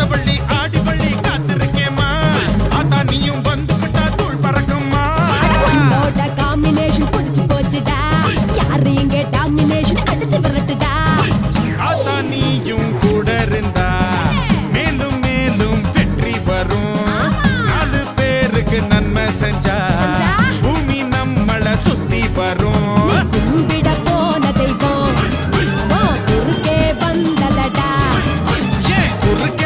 ஆத்தவள்ளி ஆடிவள்ளி காத்திருக்கேம்மா ஆத்தா நீயும் வந்து விட்டா தூள் பறக்கும்மா உன்னோட காம்பினேஷன் புடிச்சு போச்சுடா யாரு இங்க டாமினேஷன் அடிச்சு விரட்டுடா ஆத்தா நீயும் கூட இருந்தா மேலும் மேலும் வெற்றி வரும் 4 பேருக்கு நன்மை செஞ்சா பூமி நம்மள சுத்தி வரும் கும்பிட போன தெய்வம் குறுக்கே வந்ததடா ஏன் குறுக்க